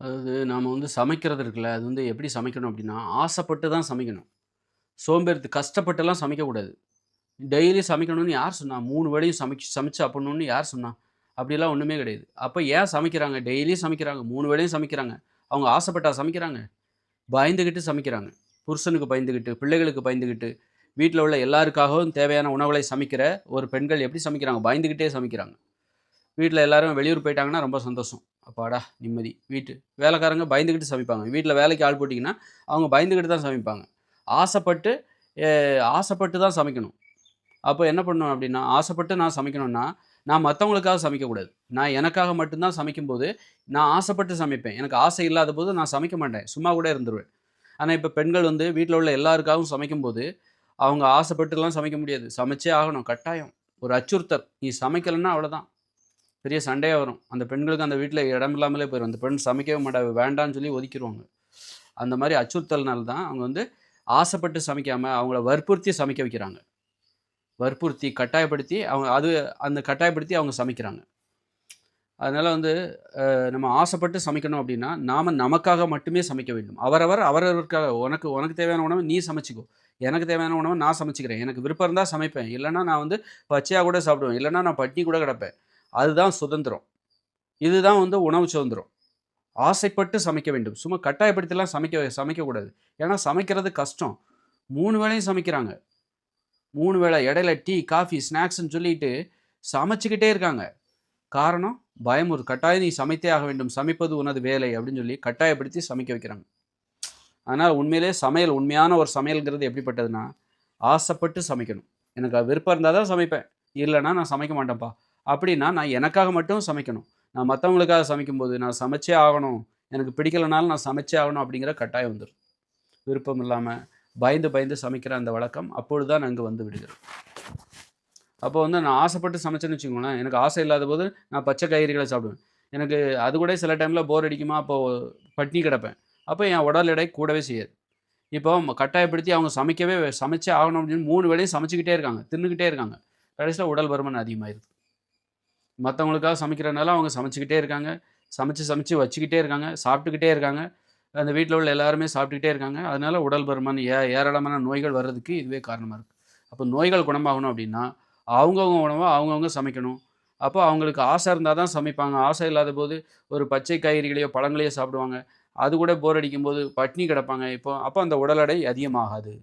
அதாவது நாம சமைக்கிறது இருக்குல்ல, அது எப்படி சமைக்கணும் அப்டின்னா, ஆசைப்பட்டு தான் சமைக்கணும். கஷ்டப்பட்டுலாம் சமைக்கக்கூடாது. டெய்லி சமைக்கணும்னு யார் சொன்னா? 3 வேளையும் சமைச்சு சாப்பிடணும்னு யார் சொன்னா? அப்படிலாம் ஒண்ணுமே கிடையாது. அப்ப ஏன் சமைக்கிறாங்க? டெய்லியும் சமைக்கிறாங்க. 3 வேளையும் சமைக்கிறாங்க. அவங்க ஆசைப்பட்டா சமைக்கிறாங்க? பயந்துகிட்டு சமைக்கிறாங்க. புருஷனுக்கு பயந்துகிட்டு, பிள்ளைகளுக்கு பயந்துகிட்டு, வீட்ல உள்ள எல்லாருக்காகவும் தேவையான உணவுகளை சமைக்கிற ஒரு பெண்கள் எப்படி சமைக்கிறாங்க? பயந்துகிட்டே சமைக்கிறாங்க. வீட்ல எல்லாரும் வெளியூர் போயிட்டாங்கன்னா ரொம்ப சந்தோஷம். அப்பாடா! நிம்மதி. வேலைக்காரங்க பயந்துகிட்டு சமைப்பாங்க. வீட்ல வேலைக்கு ஆள் போட்டீங்கன்னா, அவங்க பயந்துகிட்டு தான் சமைப்பாங்க. ஆசைப்பட்டு எ ஆசைப்பட்டு தான் சமைக்கணும். அப்ப என்ன பண்ணணும் அப்டின்னா, ஆசைப்பட்டு நான் சமைக்கணும்னா, நான் மத்தவங்களுக்காக சமைக்கக்கூடாது. நான் எனக்காக மட்டும் தான் சமைக்கும்போது, நான் ஆசைப்பட்டு சமைப்பேன். எனக்கு ஆசை இல்லாதபோது நான் சமைக்க மாட்டேன். சும்மா கூட இருந்துருவேன். ஆனா, இப்ப பெண்கள் வீட்ல உள்ள எல்லாருக்காகவும் சமைக்கும்போது, அவங்க ஆசைப்பட்டுலாம் சமைக்க முடியாது. சமைச்சே ஆகணும் கட்டாயம். ஒரு அச்சுறுத்தல். நீ சமைக்கலன்னா அவ்வளோதான். பெரிய சண்டையா வரும். அந்த பெண்களுக்கு அந்த வீட்ல இடம் இல்லாமலே போயிரும். அந்த பெண் சமைக்கவே மாட்டா. வேண்டான்னு சொல்லி ஒதுக்கிருவாங்க. அந்த மாரி அச்சுறுத்தல்னால தான் அவங்க ஆசைப்பட்டு சமைக்காம, அவங்கள வற்புறுத்தி சமைக்க வைக்கிறாங்க. வற்புறுத்தி, கட்டாயப்படுத்தி அந்த கட்டாயப்படுத்தி அவங்க சமைக்கிறாங்க. அதனால நம்ம ஆசைப்பட்டு சமைக்கணும் அப்டின்னா, நாம நமக்காக மட்டுமே சமைக்க வேண்டும். அவரவர் அவரவருக்காக உனக்கு உனக்கு தேவையான உணவ நீ சமைச்சுக்கோ. எனக்கு தேவையான உணவ நான் சமைச்சுக்கிறேன். எனக்கு விருப்பம் இருந்தா சமைப்பேன். இல்லன்னா நான் பச்சையா கூட சாப்பிடுவேன். இல்லன்னா நான் பட்டினி கூட கிடப்பேன். அதுதான் சுதந்திரம். இதுதான் உணவு சுதந்திரம். ஆசைப்பட்டு சமைக்க வேண்டும். சும்மா கட்டாயப்படுத்திலாம் சமைக்கக்கூடாது. ஏன்னா சமைக்கிறது கஷ்டம். 3 வேளையும் சமைக்கிறாங்க. 3 வேள இடையில டீ, காஃபி, ஸ்நாக்ஸ்ன்னு சொல்லிட்டு சமைச்சுக்கிட்டே இருக்காங்க. காரணம் கட்டாயம் நீ சமைத்தே ஆக வேண்டும். சமைப்பது உனது வேலை அப்படின்னு சொல்லி கட்டாயப்படுத்தி சமைக்க வைக்கிறாங்க. அதனால உண்மையிலேயே உண்மையான ஒரு சமையல்ங்கிறது எப்படிப்பட்டதுன்னா, ஆசைப்பட்டு சமைக்கணும். எனக்கு விருப்பம் இருந்தா தான் சமைப்பேன். இல்லன்னா நான் சமைக்க மாட்டேன்ப்பா. அப்படின்னா நான் எனக்காக மட்டும் சமைக்கணும். நான் மத்தவங்களுக்காக சமைக்கும்போது, நான் சமைச்சே ஆகணும். எனக்கு பிடிக்கலனாலும் நான் சமைச்சே ஆகணும் அப்படிங்கிற கட்டாயம் வந்துரும். விருப்பம் இல்லாம, பயந்து பயந்து சமைக்கிற அந்த வழக்கம் அப்பொழுது தான் அங்கு வந்து விடுகிறது. அப்போ நான் ஆசைப்பட்டு சமைச்சேன்னு வச்சுக்கோங்களேன், எனக்கு ஆசை இல்லாதபோது நான் பச்சை காய்கறிகள சாப்பிடுவேன். எனக்கு அது கூட சில டைம்ல போர் அடிக்குமா, அப்போ பட்டினி கிடப்பேன். அப்போ என் உடல் எடை கூடவே செய்யாது. இப்போ கட்டாயப்படுத்தி அவங்க சமைச்சே ஆகணும் அப்படின்னு 3 வேளையும் சமைச்சுக்கிட்டே இருக்காங்க. தின்னுக்கிட்டே இருக்காங்க. கடைசியில உடல் பருமன் அதிகமாயிருது. மத்தவங்களுக்காக சமைக்கிறனால அவங்க சமைச்சுக்கிட்டே இருக்காங்க. சமைச்சு சமைச்சு வச்சுக்கிட்டே இருக்காங்க. சாப்பிட்டுக்கிட்டே இருக்காங்க. அந்த வீட்ல உள்ள எல்லாருமே சாப்பிட்டுக்கிட்டே இருக்காங்க. அதனால உடல் பருமன், ஏராளமான நோய்கள் வர்றதுக்கு இதுவே காரணமா இருக்கு. அப்போ நோய்கள் குணமாகணும் அப்படின்னா, அவங்கவங்க உணவ அவங்கவங்க சமைக்கணும். அப்போ அவங்களுக்கு ஆசை இருந்தா தான் சமைப்பாங்க. ஆசை இல்லாதபோது ஒரு பச்சை காய்கறிகளையோ, பழங்களையோ சாப்பிடுவாங்க. அது கூட போர் அடிக்கும்போது பட்டினி கிடப்பாங்க. அப்போ அந்த உடல் எடை அதிகமாகாது.